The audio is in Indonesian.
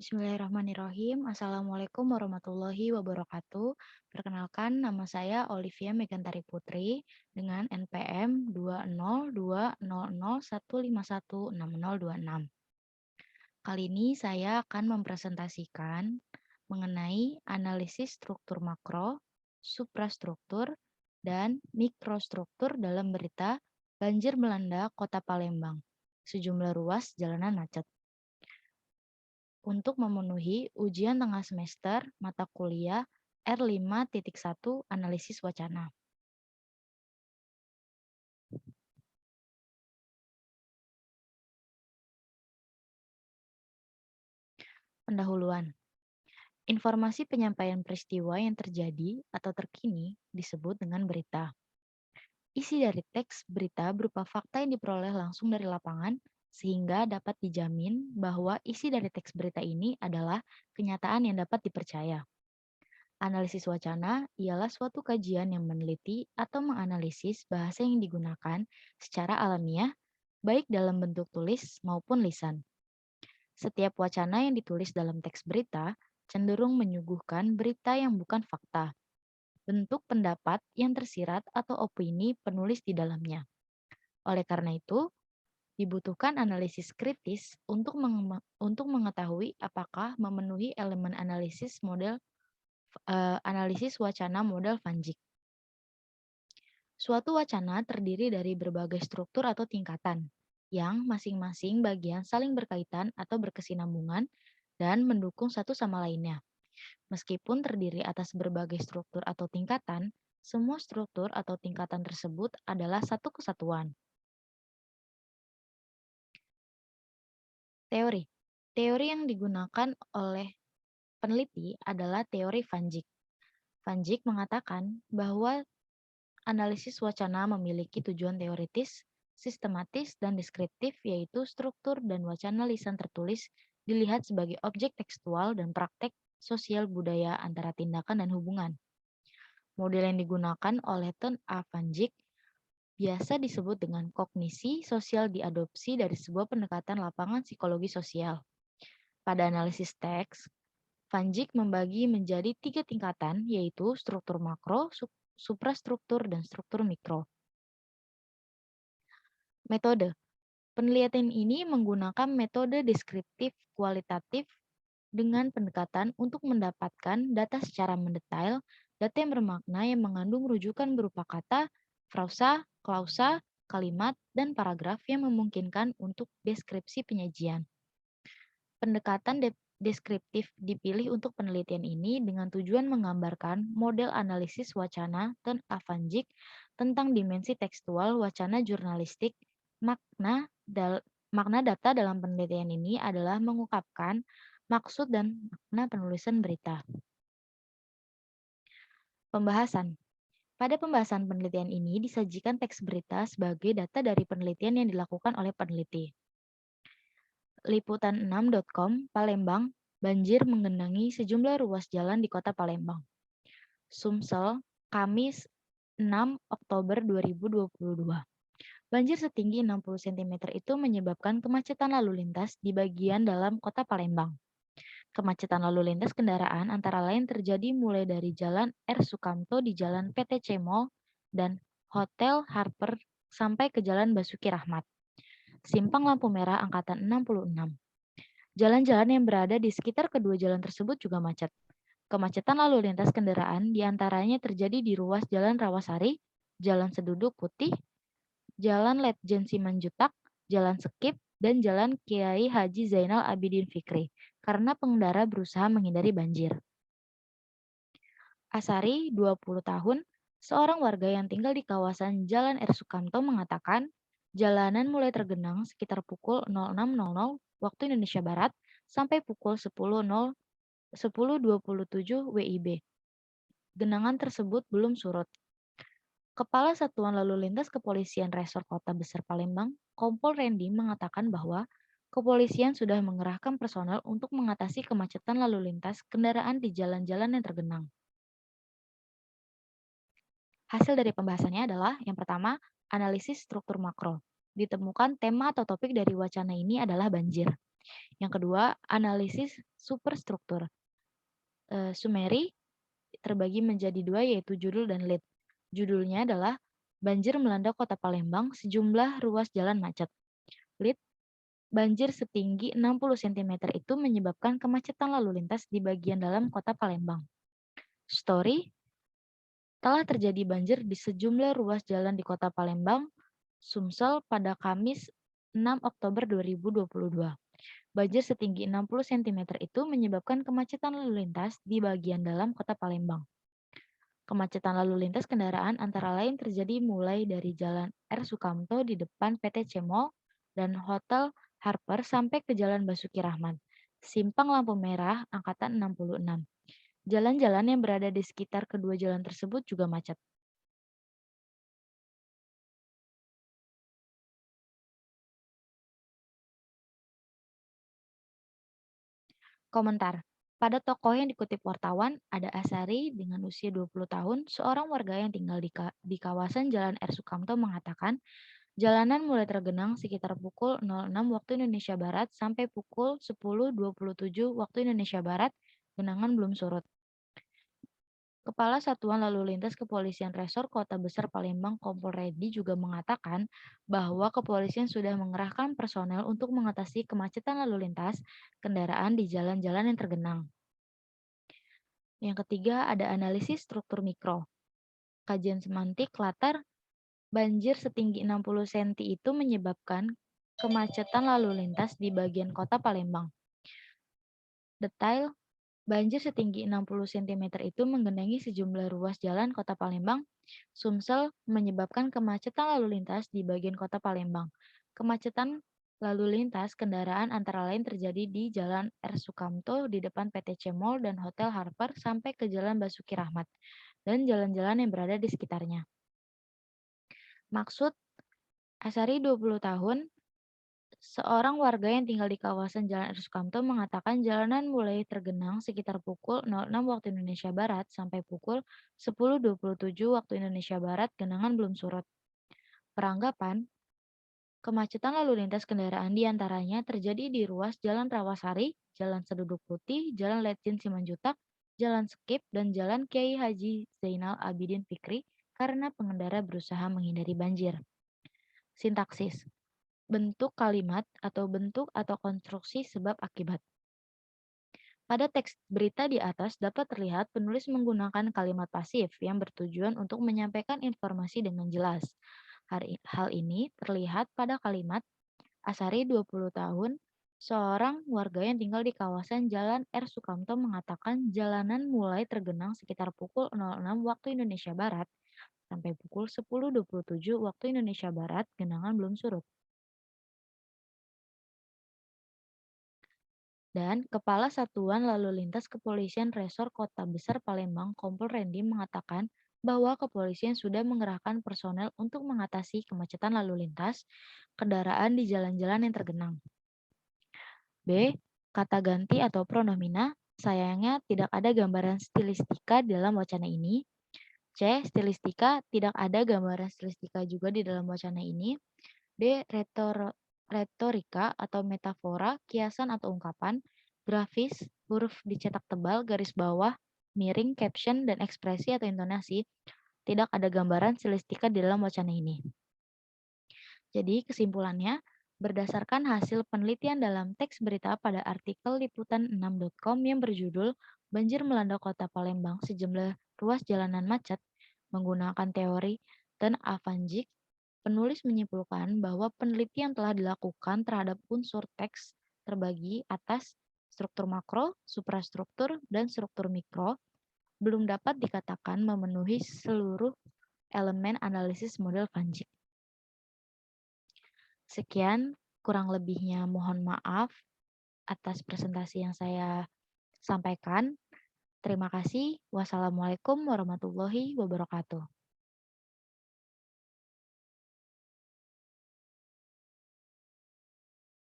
Bismillahirrahmanirrahim. Assalamualaikum warahmatullahi wabarakatuh. Perkenalkan, nama saya Olivia Megantari Putri dengan NPM 2020015160026. Kali ini saya akan mempresentasikan mengenai analisis struktur makro, suprastruktur, dan mikrostruktur dalam berita banjir melanda Kota Palembang. Sejumlah ruas jalanan macet. Untuk memenuhi ujian tengah semester mata kuliah R5.1 Analisis Wacana. Pendahuluan. Informasi penyampaian peristiwa yang terjadi atau terkini disebut dengan berita. Isi dari teks berita berupa fakta yang diperoleh langsung dari lapangan sehingga dapat dijamin bahwa isi dari teks berita ini adalah kenyataan yang dapat dipercaya. Analisis wacana ialah suatu kajian yang meneliti atau menganalisis bahasa yang digunakan secara alamiah, baik dalam bentuk tulis maupun lisan. Setiap wacana yang ditulis dalam teks berita cenderung menyuguhkan berita yang bukan fakta, bentuk pendapat yang tersirat atau opini penulis di dalamnya. Oleh karena itu, dibutuhkan analisis kritis untuk mengetahui apakah memenuhi elemen analisis wacana model Van Dijk. Suatu wacana terdiri dari berbagai struktur atau tingkatan, yang masing-masing bagian saling berkaitan atau berkesinambungan dan mendukung satu sama lainnya. Meskipun terdiri atas berbagai struktur atau tingkatan, semua struktur atau tingkatan tersebut adalah satu kesatuan. Teori. Teori yang digunakan oleh peneliti adalah teori Van Dijk. Van Dijk mengatakan bahwa analisis wacana memiliki tujuan teoritis, sistematis, dan deskriptif, yaitu struktur dan wacana lisan tertulis dilihat sebagai objek tekstual dan praktek sosial budaya antara tindakan dan hubungan. Model yang digunakan oleh Ton A. Van Dijk biasa disebut dengan kognisi sosial diadopsi dari sebuah pendekatan lapangan psikologi sosial. Pada analisis teks, Van Dijk membagi menjadi 3 tingkatan, yaitu struktur makro, suprastruktur, dan struktur mikro. Metode. Penelitian ini menggunakan metode deskriptif kualitatif dengan pendekatan untuk mendapatkan data secara mendetail, data yang bermakna yang mengandung rujukan berupa kata, frasa, klausa, kalimat, dan paragraf yang memungkinkan untuk deskripsi penyajian. Pendekatan deskriptif dipilih untuk penelitian ini dengan tujuan menggambarkan model analisis wacana Ton A. Van Dijk tentang dimensi tekstual wacana jurnalistik. Makna data dalam penelitian ini adalah mengungkapkan maksud dan makna penulisan berita. Pembahasan. Pada pembahasan penelitian ini disajikan teks berita sebagai data dari penelitian yang dilakukan oleh peneliti. Liputan6.com, Palembang, banjir menggenangi sejumlah ruas jalan di kota Palembang. Sumsel, Kamis 6 Oktober 2022. Banjir setinggi 60 cm itu menyebabkan kemacetan lalu lintas di bagian dalam kota Palembang. Kemacetan lalu lintas kendaraan antara lain terjadi mulai dari Jalan R. Sukamto di Jalan PTC Mall dan Hotel Harper sampai ke Jalan Basuki Rahmat. Simpang lampu merah angkatan 66. Jalan-jalan yang berada di sekitar kedua jalan tersebut juga macet. Kemacetan lalu lintas kendaraan diantaranya terjadi di ruas Jalan Rawasari, Jalan Seduduk Putih, Jalan Letjen Simanjuntak, Jalan Sekip, dan Jalan Kiai Haji Zainal Abidin Fikri, karena pengendara berusaha menghindari banjir. Asari, 20 tahun, seorang warga yang tinggal di kawasan Jalan R. Sukamto mengatakan, jalanan mulai tergenang sekitar pukul 06.00 waktu Indonesia Barat sampai pukul 10.27 WIB. Genangan tersebut belum surut. Kepala Satuan Lalu Lintas Kepolisian Resor Kota Besar Palembang, Kompol Randy mengatakan bahwa kepolisian sudah mengerahkan personel untuk mengatasi kemacetan lalu lintas kendaraan di jalan-jalan yang tergenang. Hasil dari pembahasannya adalah yang pertama, analisis struktur makro. Ditemukan tema atau topik dari wacana ini adalah banjir. Yang kedua, analisis superstruktur. Summary terbagi menjadi dua, yaitu judul dan lead. Judulnya adalah banjir melanda kota Palembang, sejumlah ruas jalan macet. Lead, banjir setinggi 60 cm itu menyebabkan kemacetan lalu lintas di bagian dalam kota Palembang. Story, telah terjadi banjir di sejumlah ruas jalan di kota Palembang, Sumsel pada Kamis 6 Oktober 2022. Banjir setinggi 60 cm itu menyebabkan kemacetan lalu lintas di bagian dalam kota Palembang. Kemacetan lalu lintas kendaraan antara lain terjadi mulai dari Jalan R. Sukamto di depan PT Cemol dan Hotel Harper sampai ke Jalan Basuki Rahmat, Simpang Lampu Merah, Angkatan 66. Jalan-jalan yang berada di sekitar kedua jalan tersebut juga macet. Komentar. Pada tokoh yang dikutip wartawan, ada Asari dengan usia 20 tahun, seorang warga yang tinggal di kawasan Jalan R. Sukamto mengatakan, jalanan mulai tergenang sekitar pukul 06 waktu Indonesia Barat sampai pukul 10.27 waktu Indonesia Barat, genangan belum surut. Kepala Satuan Lalu Lintas Kepolisian Resor Kota Besar Palembang Kompol Redi juga mengatakan bahwa kepolisian sudah mengerahkan personel untuk mengatasi kemacetan lalu lintas kendaraan di jalan-jalan yang tergenang. Yang ketiga, ada analisis struktur mikro. Kajian semantik latar banjir setinggi 60 cm itu menyebabkan kemacetan lalu lintas di bagian kota Palembang. Detail, banjir setinggi 60 cm itu menggenangi sejumlah ruas jalan kota Palembang. Sumsel menyebabkan kemacetan lalu lintas di bagian kota Palembang. Kemacetan lalu lintas kendaraan antara lain terjadi di Jalan R. Sukamto di depan PT Cemol dan Hotel Harper sampai ke Jalan Basuki Rahmat dan jalan-jalan yang berada di sekitarnya. Maksud, Asari 20 tahun, seorang warga yang tinggal di kawasan Jalan R. Sukamto mengatakan jalanan mulai tergenang sekitar pukul 06 waktu Indonesia Barat sampai pukul 10.27 waktu Indonesia Barat, genangan belum surut. Peranggapan, kemacetan lalu lintas kendaraan di antaranya terjadi di ruas Jalan Rawasari, Jalan Seduduk Putih, Jalan Letjen Simanjutak, Jalan Skip, dan Jalan Kiai Haji Zainal Abidin Fikri karena pengendara berusaha menghindari banjir. Sintaksis, bentuk kalimat atau bentuk atau konstruksi sebab akibat. Pada teks berita di atas dapat terlihat penulis menggunakan kalimat pasif yang bertujuan untuk menyampaikan informasi dengan jelas. Hal ini terlihat pada kalimat Asari 20 tahun, seorang warga yang tinggal di kawasan Jalan R. Sukamto mengatakan jalanan mulai tergenang sekitar pukul 06 waktu Indonesia Barat sampai pukul 10.27 waktu Indonesia Barat, genangan belum surut. Dan Kepala Satuan Lalu Lintas Kepolisian Resor Kota Besar Palembang Kompol Rendi mengatakan bahwa kepolisian sudah mengerahkan personel untuk mengatasi kemacetan lalu lintas kendaraan di jalan-jalan yang tergenang. B. Kata ganti atau pronomina, sayangnya tidak ada gambaran stilistika dalam wacana ini. C. Stilistika, tidak ada gambaran stilistika juga di dalam wacana ini. D. Retorika atau metafora, kiasan atau ungkapan, grafis, huruf dicetak tebal, garis bawah, miring, caption, dan ekspresi atau intonasi. Tidak ada gambaran stilistika di dalam wacana ini. Jadi kesimpulannya, berdasarkan hasil penelitian dalam teks berita pada artikel liputan6.com yang berjudul Banjir Melanda Kota Palembang Sejumlah Ruas Jalanan Macet, menggunakan teori Ten Avanjik, penulis menyimpulkan bahwa penelitian telah dilakukan terhadap unsur teks terbagi atas struktur makro, suprastruktur, dan struktur mikro, belum dapat dikatakan memenuhi seluruh elemen analisis model Van Dijk. Sekian, kurang lebihnya mohon maaf atas presentasi yang saya sampaikan. Terima kasih. Wassalamualaikum warahmatullahi wabarakatuh.